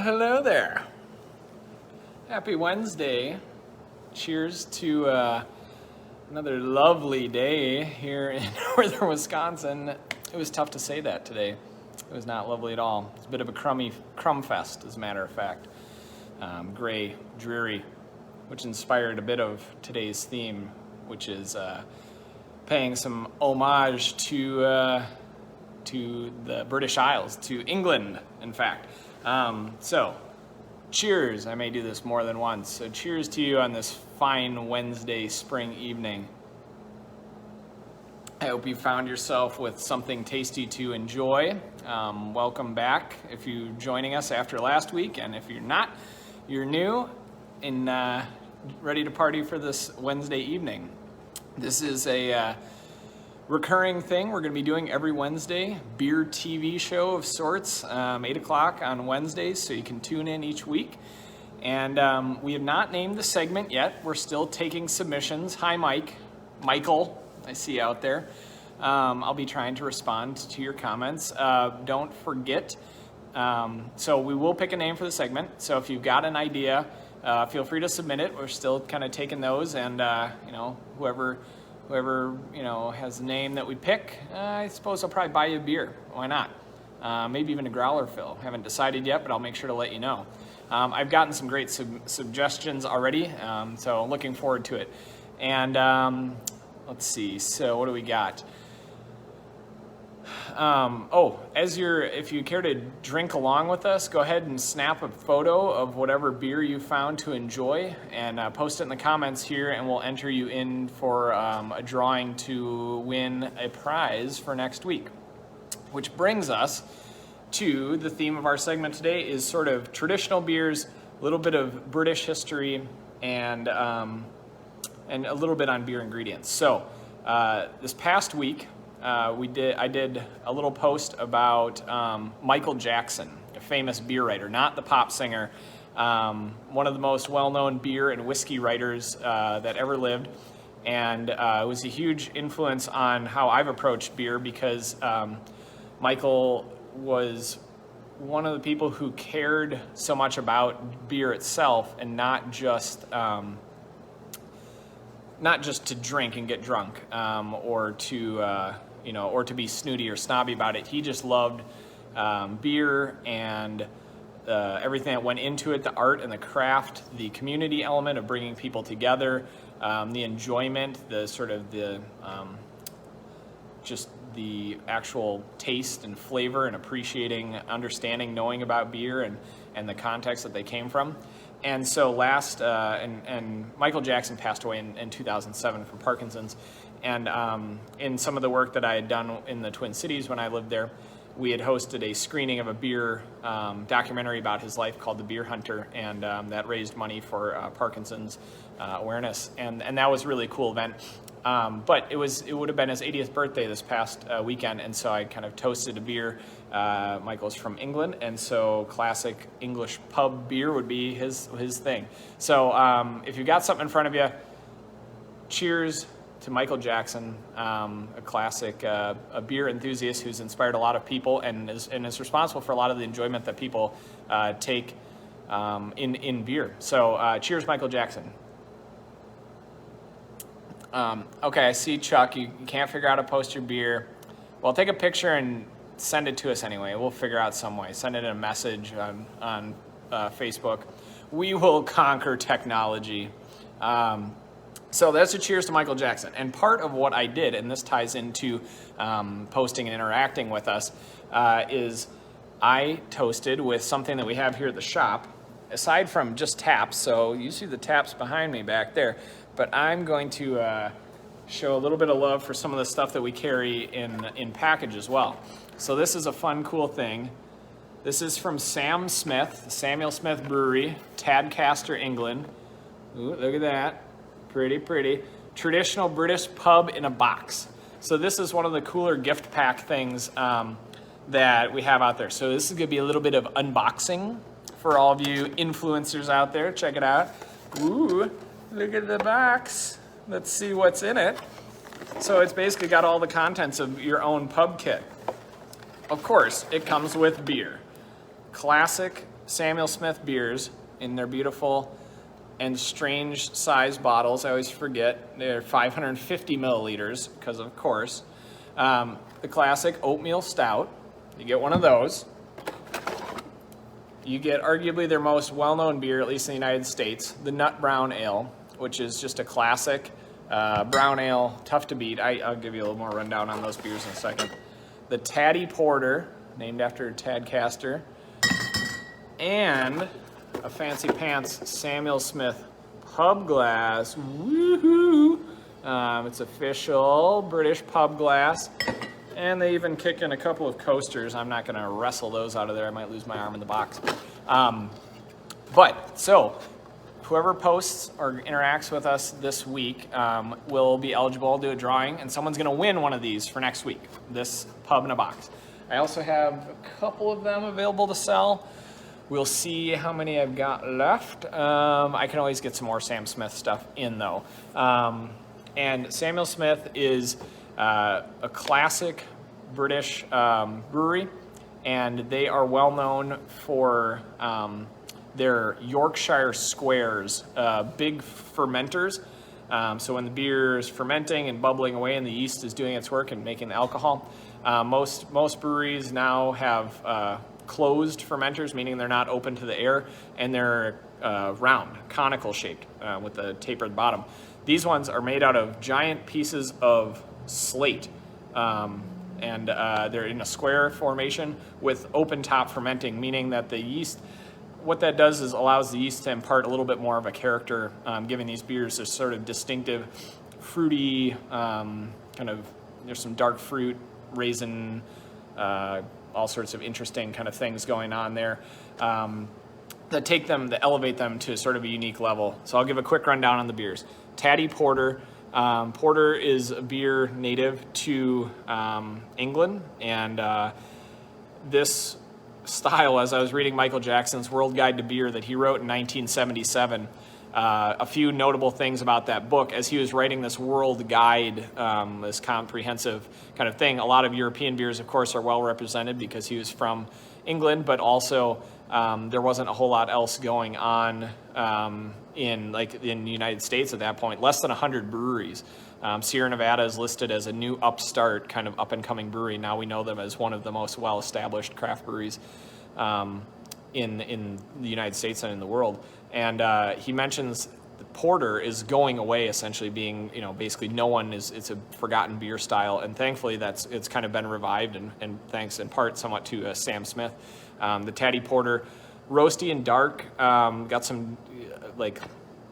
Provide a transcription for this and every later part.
Hello there. Happy Wednesday. Cheers to another lovely day here in northern Wisconsin. It was tough to say that today. It was not lovely at all. It's a bit of a crumb fest, as a matter of fact. Gray, dreary, which inspired a bit of today's theme, which is paying some homage to the British Isles, to England, in fact. So, cheers. I may do this more than once. So cheers to you on this fine Wednesday spring evening. I hope you found yourself with something tasty to enjoy. Welcome back if you're joining us after last week, and if you're not, you're new and ready to party for this Wednesday evening. This is a recurring thing we're going to be doing every Wednesday, beer TV show of sorts, 8 o'clock on Wednesdays, so you can tune in each week. And we have not named the segment yet. We're still taking submissions. Hi, Michael, I see you out there. I'll be trying to respond to your comments. Don't forget, so we will pick a name for the segment. So if you've got an idea, feel free to submit it. We're still kind of taking those, and whoever has a name that we pick, I suppose I'll probably buy you a beer. Why not? Maybe even a growler fill. Haven't decided yet, but I'll make sure to let you know. I've gotten some great suggestions already, so looking forward to it. And let's see. So what do we got? If you care to drink along with us, go ahead and snap a photo of whatever beer you found to enjoy and post it in the comments here, and we'll enter you in for a drawing to win a prize for next week. Which brings us to the theme of our segment today is sort of traditional beers, a little bit of British history, and a little bit on beer ingredients. So this past week, I did a little post about Michael Jackson, a famous beer writer, not the pop singer, one of the most well-known beer and whiskey writers that ever lived, and it was a huge influence on how I've approached beer because Michael was one of the people who cared so much about beer itself and not just to drink and get drunk, or to be snooty or snobby about it. He just loved beer and everything that went into it, the art and the craft, the community element of bringing people together, the enjoyment, just the actual taste and flavor and appreciating, understanding, knowing about beer and the context that they came from. And so and Michael Jackson passed away in 2007 from Parkinson's. And in some of the work that I had done in the Twin Cities when I lived there, we had hosted a screening of a beer documentary about his life called The Beer Hunter, and that raised money for Parkinson's awareness. And that was a really cool event. But it would have been his 80th birthday this past weekend, and so I kind of toasted a beer. Michael's from England, and so classic English pub beer would be his thing. So if you've got something in front of you, cheers to Michael Jackson, a classic, a beer enthusiast who's inspired a lot of people and is responsible for a lot of the enjoyment that people take in beer. So cheers, Michael Jackson. Okay, I see Chuck. You can't figure out how to post your beer. Well, take a picture and send it to us anyway. We'll figure out some way. Send it in a message on Facebook. We will conquer technology. So that's a cheers to Michael Jackson. And part of what I did, and this ties into posting and interacting with us, is I toasted with something that we have here at the shop, aside from just taps. So you see the taps behind me back there. But I'm going to show a little bit of love for some of the stuff that we carry in package as well. So this is a fun, cool thing. This is from Sam Smith, Samuel Smith Brewery, Tadcaster, England. Ooh, look at that. Pretty, pretty. Traditional British pub in a box. So this is one of the cooler gift pack things that we have out there. So this is going to be a little bit of unboxing for all of you influencers out there. Check it out. Ooh. Look at the box. Let's see what's in it. So it's basically got all the contents of your own pub kit. Of course, it comes with beer. Classic Samuel Smith beers in their beautiful and strange size bottles. I always forget. They're 550 milliliters because, of course. The classic Oatmeal Stout. You get one of those. You get arguably their most well-known beer, at least in the United States, the Nut Brown Ale, which is just a classic brown ale, tough to beat. I'll give you a little more rundown on those beers in a second. The Taddy Porter, named after Tad Castor, and a fancy pants Samuel Smith pub glass. Woohoo! It's official British pub glass. And they even kick in a couple of coasters. I'm not going to wrestle those out of there. I might lose my arm in the box. So whoever posts or interacts with us this week will be eligible to do a drawing, and someone's going to win one of these for next week, this pub in a box. I also have a couple of them available to sell. We'll see how many I've got left. I can always get some more Sam Smith stuff in, though. And Samuel Smith is a classic British brewery, and they are well known for their Yorkshire squares, big fermenters. So when the beer is fermenting and bubbling away and the yeast is doing its work and making the alcohol, most breweries now have closed fermenters, meaning they're not open to the air, and they're round, conical shaped with a tapered bottom. These ones are made out of giant pieces of slate, and they're in a square formation with open top fermenting, meaning that the yeast, what that does is allows the yeast to impart a little bit more of a character, giving these beers this sort of distinctive, fruity, there's some dark fruit, raisin, all sorts of interesting kind of things going on there that elevate them to sort of a unique level. So I'll give a quick rundown on the beers. Taddy Porter. Porter is a beer native to England, and this style, as I was reading Michael Jackson's World Guide to Beer that he wrote in 1977, a few notable things about that book. As he was writing this world guide, this comprehensive kind of thing, a lot of European beers, of course, are well represented because he was from England, but also there wasn't a whole lot else going on in the United States at that point. Less than 100 breweries. Sierra Nevada is listed as a new upstart, kind of up-and-coming brewery. Now we know them as one of the most well-established craft breweries in the United States and in the world. And he mentions the porter is going away, essentially being, basically it's a forgotten beer style. And thankfully it's kind of been revived, and thanks in part somewhat to Sam Smith. The Taddy Porter, roasty and dark, got some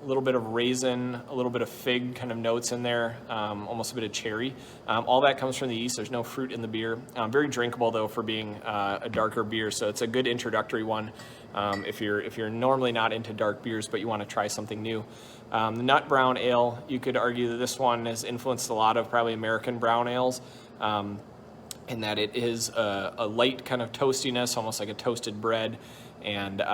a little bit of raisin, a little bit of fig kind of notes in there, almost a bit of cherry. All that comes from the yeast. There's no fruit in the beer. Very drinkable though for being a darker beer, so it's a good introductory one if you're normally not into dark beers but you want to try something new. The Nut Brown Ale, you could argue that this one has influenced a lot of probably American brown ales, in that it is a light kind of toastiness, almost like a toasted bread, and it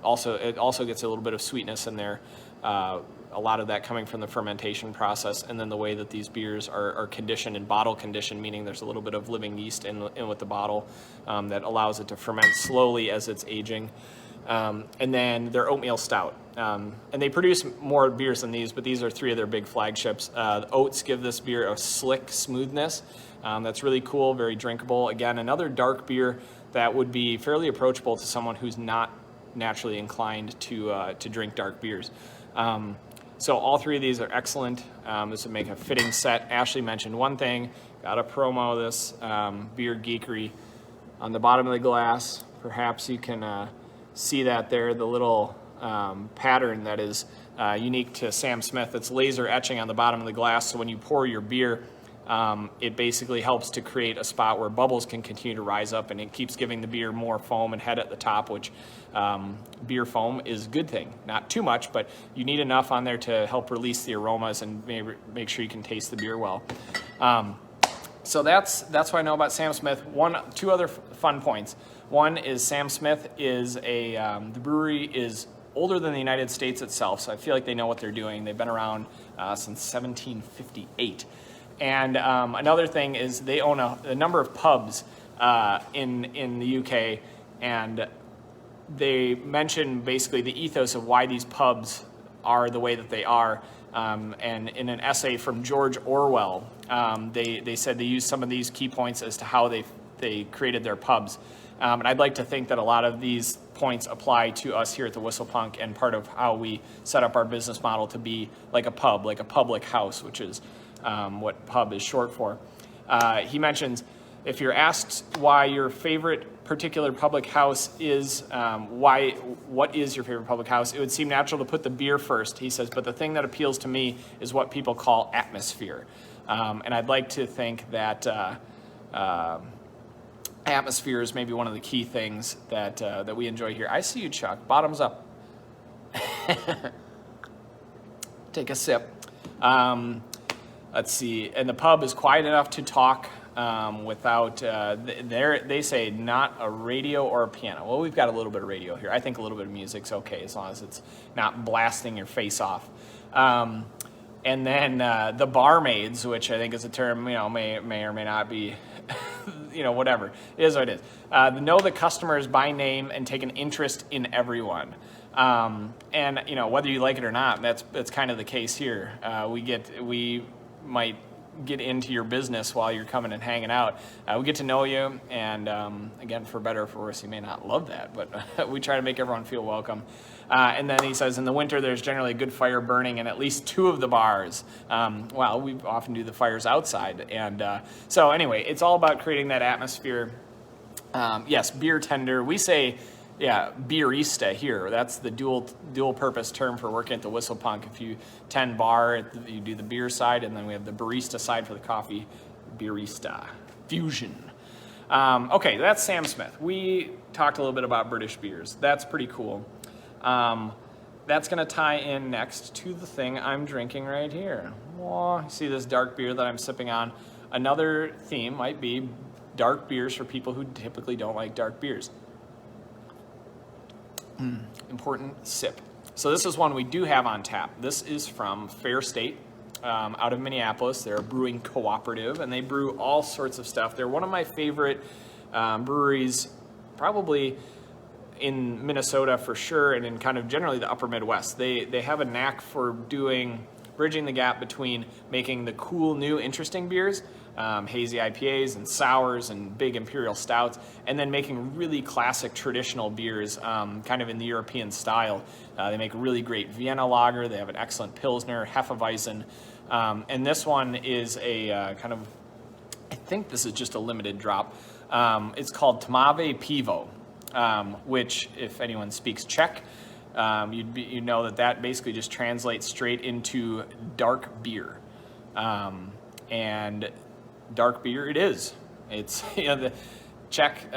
also gets a little bit of sweetness in there. A lot of that coming from the fermentation process, and then the way that these beers are conditioned and bottle conditioned, meaning there's a little bit of living yeast in with the bottle that allows it to ferment slowly as it's aging. And then their Oatmeal Stout. And they produce more beers than these, but these are three of their big flagships. The oats give this beer a slick smoothness that's really cool, very drinkable. Again, another dark beer that would be fairly approachable to someone who's not naturally inclined to drink dark beers. So all three of these are excellent. This would make a fitting set. Ashley mentioned one thing, got to promo this beer geekery. On the bottom of the glass, perhaps you can see that there, the little pattern that is unique to Sam Smith. It's laser etching on the bottom of the glass, so when you pour your beer, it basically helps to create a spot where bubbles can continue to rise up, and it keeps giving the beer more foam and head at the top, which beer foam is a good thing. Not too much, but you need enough on there to help release the aromas and make sure you can taste the beer well. So that's what I know about Sam Smith. Two other fun points. One is Sam Smith is the brewery is older than the United States itself, so I feel like they know what they're doing. They've been around since 1758. And another thing is they own a number of pubs in the UK, and they mention basically the ethos of why these pubs are the way that they are. And in an essay from George Orwell, they said they used some of these key points as to how they created their pubs. And I'd like to think that a lot of these points apply to us here at the Whistlepunk, and part of how we set up our business model to be like a pub, like a public house, which is what pub is short for. He mentions, if you're asked why your favorite particular public house is, what is your favorite public house, it would seem natural to put the beer first, he says, but the thing that appeals to me is what people call atmosphere. And I'd like to think that atmosphere is maybe one of the key things that we enjoy here. I see you, Chuck. Bottoms up. Take a sip. Let's see. And the pub is quiet enough to talk without, they say not a radio or a piano. Well, we've got a little bit of radio here. I think a little bit of music's okay as long as it's not blasting your face off. And then the barmaids, which I think is a term, may or may not be, whatever. It is what it is. Know the customers by name and take an interest in everyone. And whether you like it or not, that's kind of the case here. We might get into your business while you're coming and hanging out. We get to know you, and again, for better or for worse, you may not love that, but we try to make everyone feel welcome. And then he says, in the winter, there's generally a good fire burning in at least 2 of the bars. Well, we often do the fires outside. And so anyway, it's all about creating that atmosphere. Yes, beer tender. We say, beerista here. That's the dual purpose term for working at the Whistlepunk. If you tend bar, you do the beer side, and then we have the barista side for the coffee. Beerista. Fusion. Okay, that's Sam Smith. We talked a little bit about British beers. That's pretty cool. That's going to tie in next to the thing I'm drinking right here. Oh, you see this dark beer that I'm sipping on? Another theme might be dark beers for people who typically don't like dark beers. Important sip. So this is one we do have on tap. This is from Fair State out of Minneapolis. They're a brewing cooperative, and they brew all sorts of stuff. They're one of my favorite breweries, probably in Minnesota for sure, and in kind of generally the upper Midwest. They have a knack for bridging the gap between making the cool, new, interesting beers, hazy IPAs and sours and big imperial stouts, and then making really classic traditional beers, kind of in the European style. They make a really great Vienna lager. They have an excellent Pilsner, Hefeweizen, and this one is a kind of, I think this is just a limited drop. It's called Tmave Pivo. Which, if anyone speaks Czech, you know that basically just translates straight into dark beer. And dark beer it is. It's, the Czech,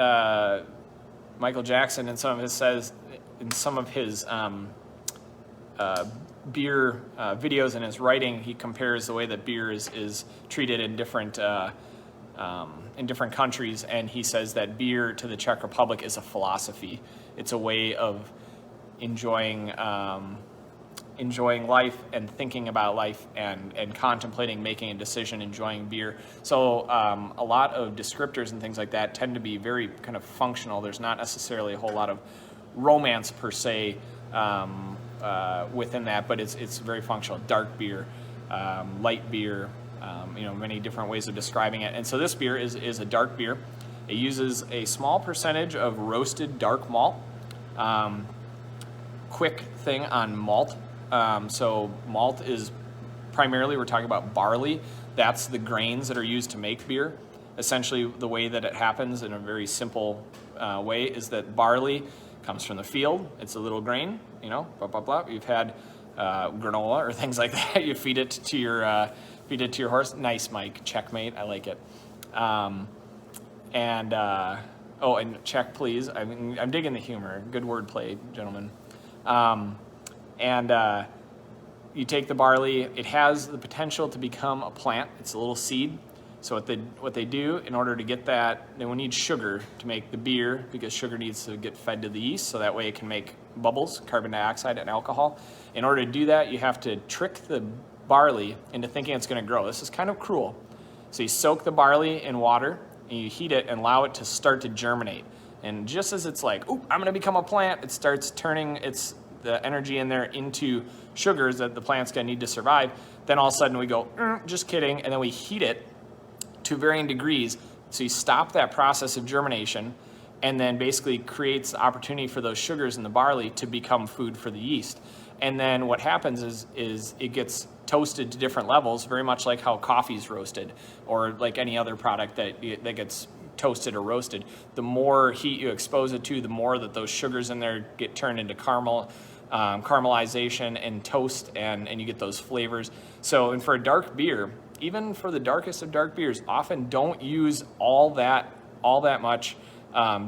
Michael Jackson in some of his beer videos and his writing, he compares the way that beer is treated in different countries, and he says that beer to the Czech Republic is a philosophy. It's a way of enjoying life and thinking about life and contemplating making a decision, enjoying beer. So a lot of descriptors and things like that tend to be very kind of functional. There's not necessarily a whole lot of romance per se within that, but it's very functional. Dark beer, light beer, many different ways of describing it. And so this beer is a dark beer. It uses a small percentage of roasted dark malt. Quick thing on malt. So malt is primarily, we're talking about barley. That's the grains that are used to make beer. Essentially, the way that it happens in a very simple way is that barley comes from the field. It's a little grain, blah, blah, blah. You've had granola or things like that. You feed it to your horse. Nice, Mike. Checkmate. I like it. And check, please. I'm digging the humor. Good wordplay, gentlemen. You take the barley. It has the potential to become a plant. It's a little seed. So what they do in order to get that, they will need sugar to make the beer, because sugar needs to get fed to the yeast so that way it can make bubbles, carbon dioxide, and alcohol. In order to do that, you have to trick the barley into thinking it's going to grow. This is kind of cruel. So you soak the barley in water, and you heat it and allow it to start to germinate. And just as it's like, "Ooh, I'm gonna become a plant," it starts turning the energy in there into sugars that the plant's gonna need to survive. Then all of a sudden we go, just kidding, and then we heat it to varying degrees. So you stop that process of germination, and then basically creates the opportunity for those sugars in the barley to become food for the yeast. And then what happens is it gets toasted to different levels, very much like how coffee's roasted, or like any other product that gets toasted or roasted. The more heat you expose it to, the more that those sugars in there get turned into caramelization and toast, and you get those flavors. So, and for a dark beer, even for the darkest of dark beers, often don't use all that much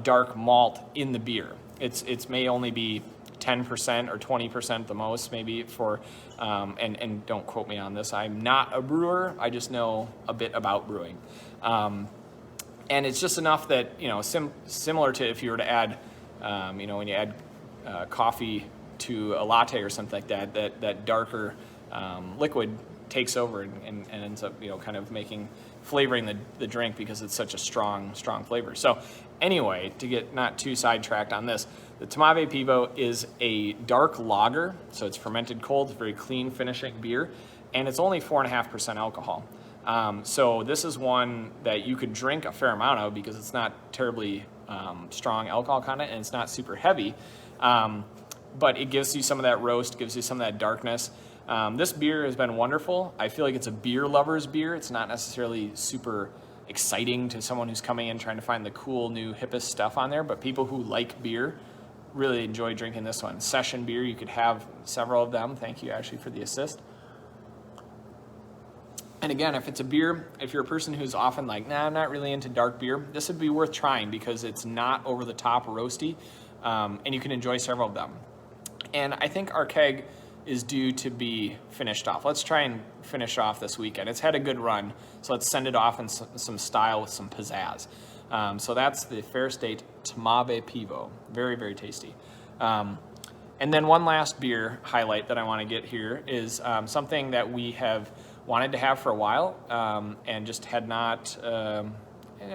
dark malt in the beer. It's may only be 10% or 20% the most, maybe for, and don't quote me on this. I'm not a brewer. I just know a bit about brewing. And it's just enough that, similar to if you were to add, when you add coffee to a latte or something like that darker liquid takes over and ends up, kind of flavoring the drink because it's such a strong flavor. So anyway, to get not too sidetracked on this, the Tomave Pivo is a dark lager, so it's fermented cold, it's very clean finishing beer, and it's only 4.5% alcohol. So this is one that you could drink a fair amount of because it's not terribly strong alcohol content and it's not super heavy, but it gives you some of that roast, gives you some of that darkness. This beer has been wonderful. I feel like it's a beer lover's beer. It's not necessarily super exciting to someone who's coming in trying to find the cool new hippest stuff on there, but people who like beer really enjoy drinking this one. Session beer, you could have several of them. Thank you, Ashley, for the assist. And again, if it's a beer, if you're a person who's often like, nah, I'm not really into dark beer, this would be worth trying because it's not over the top roasty, and you can enjoy several of them. And I think our keg is due to be finished off. Let's try and finish off this weekend. It's had a good run, so let's send it off in some style with some pizzazz. So that's the Fair State Tomave Pivo. Very, very tasty. And then one last beer highlight that I want to get here is something that we have wanted to have for a while and just had not,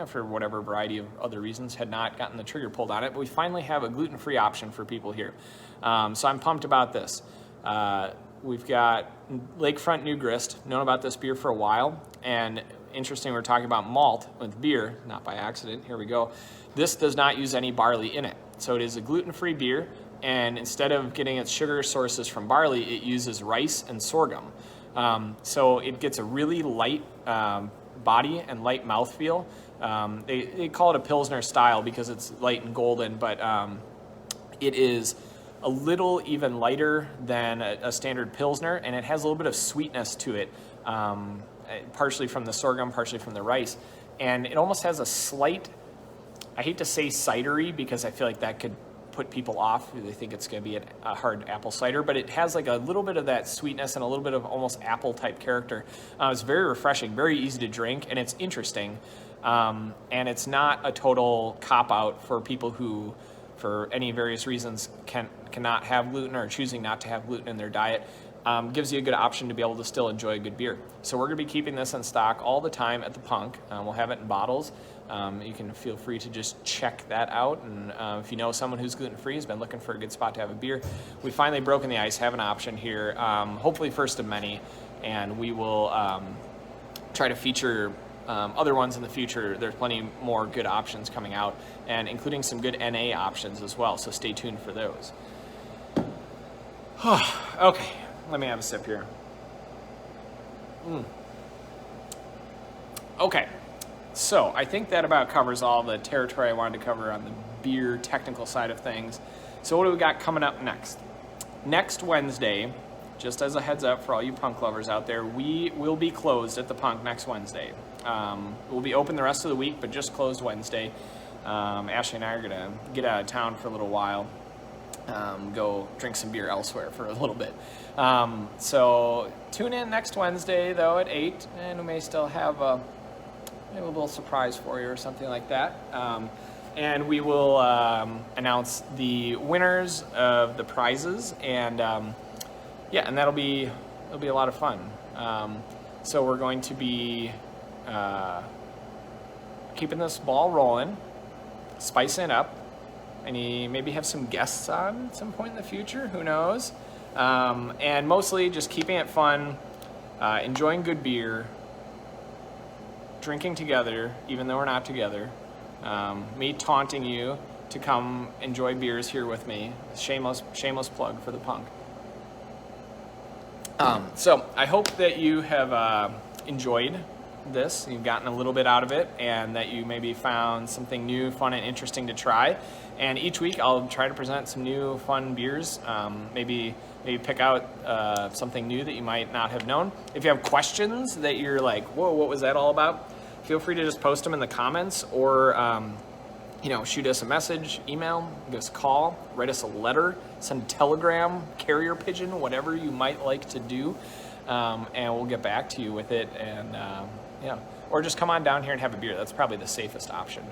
for whatever variety of other reasons, had not gotten the trigger pulled on it. But we finally have a gluten-free option for people here. So I'm pumped about this. We've got Lakefront New Grist, known about this beer for a while, and interesting, we're talking about malt with beer, not by accident, here we go. This does not use any barley in it. So it is a gluten-free beer, and instead of getting its sugar sources from barley, it uses rice and sorghum. So it gets a really light body and light mouthfeel. They call it a Pilsner style because it's light and golden, but it is a little even lighter than a standard Pilsner, and it has a little bit of sweetness to it, partially from the sorghum, partially from the rice. And it almost has a slight, I hate to say cidery because I feel like that could put people off. They think it's going to be a hard apple cider, but it has like a little bit of that sweetness and a little bit of almost apple type character. It's very refreshing, very easy to drink, and it's interesting. And it's not a total cop-out for people who, for any various reasons, cannot have gluten or choosing not to have gluten in their diet. Gives you a good option to be able to still enjoy a good beer. So we're going to be keeping this in stock all the time at the Punk. We'll have it in bottles. You can feel free to just check that out. And if you know someone who's gluten-free, has been looking for a good spot to have a beer, we finally broken the ice, have an option here, hopefully first of many, and we will try to feature other ones in the future. There's plenty more good options coming out, and including some good NA options as well, so stay tuned for those. Okay, let me have a sip here. Okay, so I think that about covers all the territory I wanted to cover on the beer technical side of things. So what do we got coming up next? Next Wednesday, just as a heads up for all you Punk lovers out there, we will be closed at the Punk next Wednesday. We'll be open the rest of the week, but just closed Wednesday. Ashley and I are going to get out of town for a little while, go drink some beer elsewhere for a little bit. So tune in next Wednesday, though, at 8, and we may still have maybe a little surprise for you or something like that. And we will announce the winners of the prizes, and yeah, and it'll be a lot of fun. So we're going to be keeping this ball rolling, spicing it up, and maybe have some guests on at some point in the future, who knows? And mostly just keeping it fun, enjoying good beer, drinking together, even though we're not together, me taunting you to come enjoy beers here with me. Shameless plug for the punk. So I hope that you have enjoyed this, you've gotten a little bit out of it, and that you maybe found something new, fun, and interesting to try. And each week I'll try to present some new fun beers, maybe pick out something new that you might not have known. If you have questions that you're like, whoa, what was that all about? Feel free to just post them in the comments, or shoot us a message, email, give us a call, write us a letter, send a telegram, carrier pigeon, whatever you might like to do, and we'll get back to you with it. And or just come on down here and have a beer. That's probably the safest option.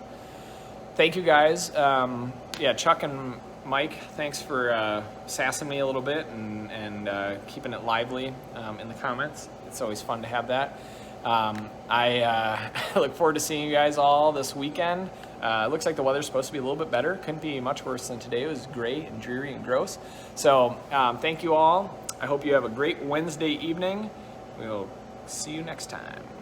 Thank you guys. Chuck and Mike, thanks for sassing me a little bit and keeping it lively in the comments. It's always fun to have that. I look forward to seeing you guys all this weekend. It looks like the weather's supposed to be a little bit better. Couldn't be much worse than today. It was gray and dreary and gross. So thank you all. I hope you have a great Wednesday evening. We'll see you next time.